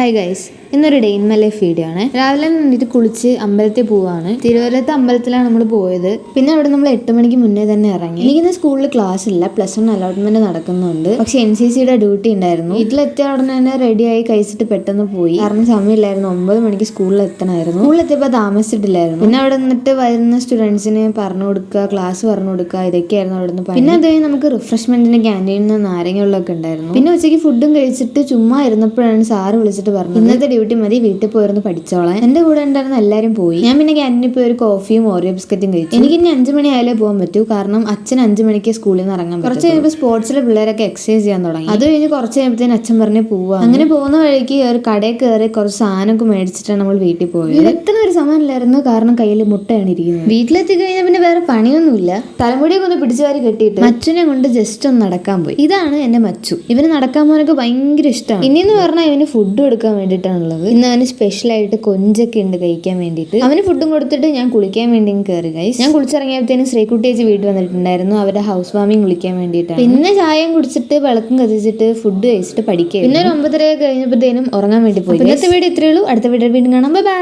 Hi guys, ഇന്നൊരു day in my life video ആണ്. രാവിലെ നിന്നിട്ട് കുളിച്ച് അമ്പലത്തിൽ പോവാണ്. തിരുവല്ലത്തെ അമ്പലത്തിലാണ് നമ്മൾ പോയത്. പിന്നെ അവിടെ നമ്മൾ 8 മണിക്ക് മുന്നേ തന്നെ ഇറങ്ങി. എനിക്കിന്ന് സ്കൂളിൽ ക്ലാസ് ഇല്ല, +1 അലോട്ട്മെന്റ് നടക്കുന്നുണ്ട്. പക്ഷെ NCCയുടെ ഡ്യൂട്ടി ഉണ്ടായിരുന്നു. വീട്ടിലെത്തിയ ഉടനെ തന്നെ റെഡിയായി കഴിച്ചിട്ട് പെട്ടെന്ന് പോയി. കാരണം സമയമില്ലായിരുന്നു, 9 മണിക്ക് സ്കൂളിൽ എത്തണമായിരുന്നു. സ്കൂളിലെത്തിയപ്പോൾ താമസിച്ചിട്ടില്ലായിരുന്നു. പിന്നെ അവിടെ നിന്നിട്ട് വരുന്ന സ്റ്റുഡൻസിന് പറഞ്ഞു കൊടുക്കുക, ക്ലാസ് പറഞ്ഞു കൊടുക്കുക, ഇതൊക്കെയായിരുന്നു അവിടെ നിന്ന്. പിന്നെ അത് കഴിഞ്ഞ് നമുക്ക് റിഫ്രഷ്മെന്റിന് ക്യാൻറ്റീനിൽ നിന്ന് നാരങ്ങ വെള്ളമൊക്കെ ഉണ്ടായിരുന്നു. പിന്നെ ഉച്ചയ്ക്ക് ഫുഡും കഴിച്ചിട്ട് ചുമ്മാ ഇരുന്നപ്പോഴാണ് സാറ് വിളിച്ചിട്ട് പറഞ്ഞു, ഇന്നത്തെ ഡ്യൂട്ടി മതി, വീട്ടിൽ പോയിരുന്നു പഠിച്ചോളാം. എന്റെ കൂടെ ഉണ്ടായിരുന്ന എല്ലാവരും പോയി. ഞാൻ പിന്നെ ക്യാൻറ്റീനിൽ പോയി ഒരു കോഫിയും ഓറിയോ ബിസ്ക്കറ്റും കഴിച്ചു. എനിക്ക് ഇനി 5 മണി ആയാലേ പോകാൻ പറ്റൂ, കാരണം അച്ഛൻ 5 മണിക്ക് സ്കൂളിൽ നിന്ന് ഇറങ്ങാൻ. കുറച്ച് കഴിയുമ്പോൾ സ്പോർട്സിലെ പിള്ളേരൊക്കെ എക്സസൈസ് ചെയ്യാൻ തുടങ്ങി. അത് കഴിഞ്ഞ് കുറച്ച് കഴിയുമ്പോഴത്തേന് അച്ഛൻ പറഞ്ഞ് പോവാ. അങ്ങനെ പോകുന്ന വഴിക്ക് ഒരു കടയിൽ കയറി കുറച്ച് സാധനമൊക്കെ മേടിച്ചിട്ടാണ് നമ്മൾ വീട്ടിൽ പോയത്. എത്ര ഒരു സമാനമില്ലായിരുന്നു, കാരണം കയ്യിൽ മുട്ടയാണ് ഇരിക്കുന്നത്. വീട്ടിലെത്തി കഴിഞ്ഞാൽ പിന്നെ വേറെ പണിയൊന്നുമില്ല. തലമുടിയൊക്കെ ഒന്ന് പിടിച്ചു വാരി കെട്ടിയിട്ട് മച്ചുനെ കൊണ്ട് ജസ്റ്റ് ഒന്ന് നടക്കാൻ പോയി. ഇതാണ് എന്റെ മച്ചു. ഇവന് നടക്കാൻ പോകാനൊക്കെ ഭയങ്കര ഇഷ്ടമാണ്. ഇനിയെന്ന് പറഞ്ഞാൽ ഇവന് ഫുഡ് കൊടുക്കാൻ വേണ്ടിയിട്ടാണുള്ളത്. ഇന്ന് അവന് സ്പെഷ്യലായിട്ട് കൊഞ്ചൊക്കെ ഉണ്ട് കഴിക്കാൻ വേണ്ടിയിട്ട്. അവന് ഫുഡും കൊടുത്തിട്ട് ഞാൻ കുളിക്കാൻ വേണ്ടി കയറി ഗൈസ്. ഞാൻ കുളിച്ചിറങ്ങിയപ്പോഴത്തേനും ശ്രീകുട്ടി ചേച്ചി വീട്ടിൽ വന്നിട്ടുണ്ടായിരുന്നു, അവരുടെ ഹൗസ് വാമിങ് വിളിക്കാൻ വേണ്ടിയിട്ടാണ്. പിന്നെ ചായയും കുടിച്ചിട്ട് വിളക്കും കത്തിച്ചിട്ട് ഫുഡ് കഴിച്ചിട്ട് പഠിക്കുക. പിന്നെ ഒരു 9:30 കഴിഞ്ഞപ്പോഴത്തേനും ഉറങ്ങാൻ വേണ്ടി പോയി. ഇന്നത്തെ വീഡിയോ ഇത്രയേ ഉള്ളൂ. അടുത്ത വീഡിയോ വീണ്ടും കാണാം. Bye bye.